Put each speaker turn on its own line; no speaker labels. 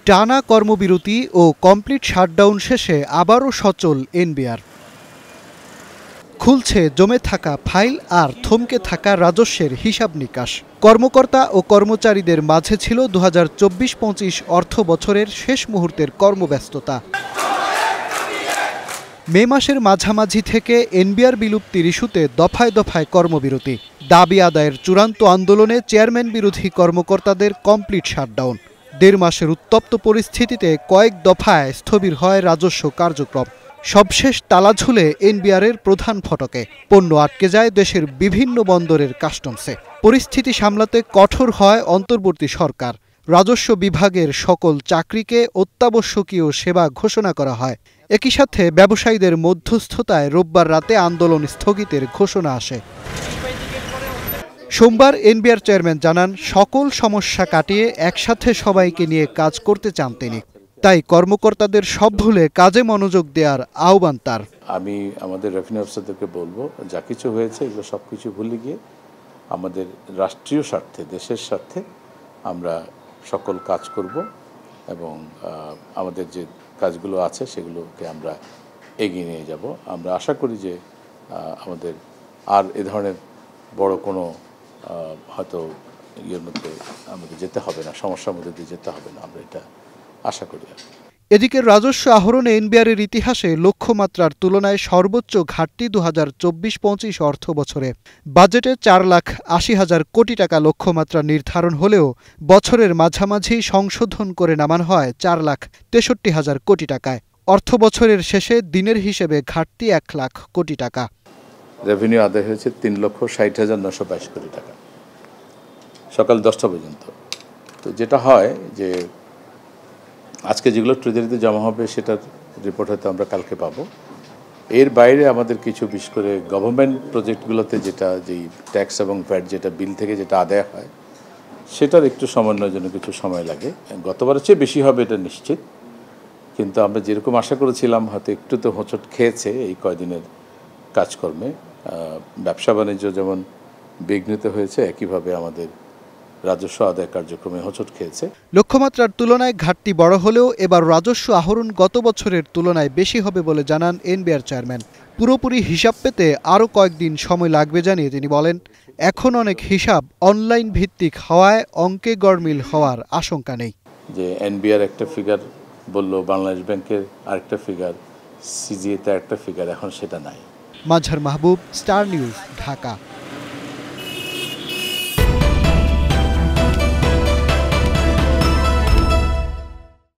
টানা কর্মবিরতি ও complete shutdown শেষে আবারও সচল এনবিআর। খুলছে জমে থাকা ফাইল আর থমকে থাকা রাজস্বের হিসাব নিকাশ। কর্মকর্তা ও কর্মচারীদের মাঝে ছিল ২০২৪-২৫ অর্থ বছরের শেষ মুহূর্তের কর্মব্যস্ততা। মে মাসের মাঝামাঝি থেকে এনবিআর বিলুপ্তির ইস্যুতে দফায় দফায় কর্মবিরতি। দাবি আদায়ের চূড়ান্ত আন্দোলনে চেয়ারম্যান বিরোধী কর্মকর্তাদের কমপ্লিট শাটডাউন। ১.৫ মাসের উত্তপ্ত পরিস্থিতিতে কয়েক দফায় স্থবির হয় রাজস্ব কার্যক্রম। সবশেষ তালা ঝুলে এনবিআরের প্রধান ফটকে। পণ্য আটকে যায় দেশের বিভিন্ন বন্দরের কাস্টমসে। পরিস্থিতি সামলাতে কঠোর হয় অন্তর্বর্তী সরকার। রাজস্ব বিভাগের সকল চাকরিকে অত্যাবশ্যকীয় সেবা ঘোষণা করা হয়। একই সাথে ব্যবসায়ীদের মধ্যস্থতায় রোববার রাতে আন্দোলন স্থগিতের ঘোষণা আসে। সোমবার এনবিআর চেয়ারম্যান জানান, সকল সমস্যা কাটিয়ে একসাথে সবাইকে নিয়ে কাজ করতে চান তিনি। তাই কর্মকর্তাদের সব ভুলে কাজে মনোযোগ দেওয়ার আহ্বান তার।
আমি আমাদের রেভিনিউ অফিসারদেরকে বলবো, যা কিছু হয়েছে এগুলো সব কিছু ভুলে গিয়ে আমাদের রাষ্ট্রীয় স্বার্থে, দেশের স্বার্থে আমরা সকল কাজ করব এবং আমাদের যে কাজগুলো আছে সেগুলোকে আমরা এগিয়ে নিয়ে যাব। আমরা আশা করি যে আমাদের আর এ ধরনের বড় কোনো হয়তো ইয়ের মধ্যে আমাদের যেতে হবে না, সমস্যার মধ্যে দিয়ে যেতে হবে না, আমরা এটা আশা করি।
এদিকে রাজস্ব আহরণে এনবিআরের ইতিহাসে লক্ষ্যমাত্রার তুলনায় সর্বোচ্চ ঘাটতি ২০২৪-২৫ অর্থ বছরে। বাজেটে ৪,৮০,০০০ কোটি টাকা লক্ষ্যমাত্রা নির্ধারণ হলেও বছরের মাঝামাঝি সংশোধন করে নামানো হয় ৪,৬৩,০০০ কোটি টাকায়। অর্থ বছরের শেষে দিনের হিসেবে ঘাটতি ১ লাখ কোটি টাকা।
রেভিনিউ আদায় হয়েছে ৩,৬০,৯২২ কোটি টাকা সকাল ১০টা পর্যন্ত। তো যেটা হয় যে আজকে যেগুলো ট্রেজারিতে জমা হবে সেটার রিপোর্ট হয়তো আমরা কালকে পাবো। এর বাইরে আমাদের কিছু বিশেষ করে গভর্নমেন্ট প্রজেক্টগুলোতে যেটা যেই ট্যাক্স এবং ভ্যাট যেটা বিল থেকে যেটা আদায় হয় সেটার একটু সমন্বয়ের জন্য কিছু সময় লাগে। গতবারের চেয়ে বেশি হবে এটা নিশ্চিত, কিন্তু আমরা যেরকম আশা করেছিলাম হয়তো একটু তো হোঁচট খেয়েছে এই কয়দিনের কাজকর্মে। ব্যবসা বাণিজ্য যেমন বিঘ্নিত হয়েছে, একইভাবে আমাদের রাজস্ব আদায় কার্যক্রমে হোঁচট খেয়েছে।
লক্ষ্যমাত্রার তুলনায় ঘাটতি বড় হলেও এবার রাজস্ব আহরণ গত বছরের তুলনায় বেশি হবে বলে জানান এনবিআর চেয়ারম্যান। পুরোপুরি হিসাব পেতে আরও কয়েকদিন সময় লাগবে জানিয়ে তিনি বলেন, এখন অনেক হিসাব অনলাইন ভিত্তিক হওয়ায় অঙ্কে গড়মিল হওয়ার আশঙ্কা নেই।
যে এনবিআর একটা ফিগার বলল, বাংলাদেশ ব্যাংকের আরেকটা ফিগার, সিজিএতে একটা ফিগার, এখন সেটা নাই।
মাজহার মাহবুব, স্টার নিউজ, ঢাকা।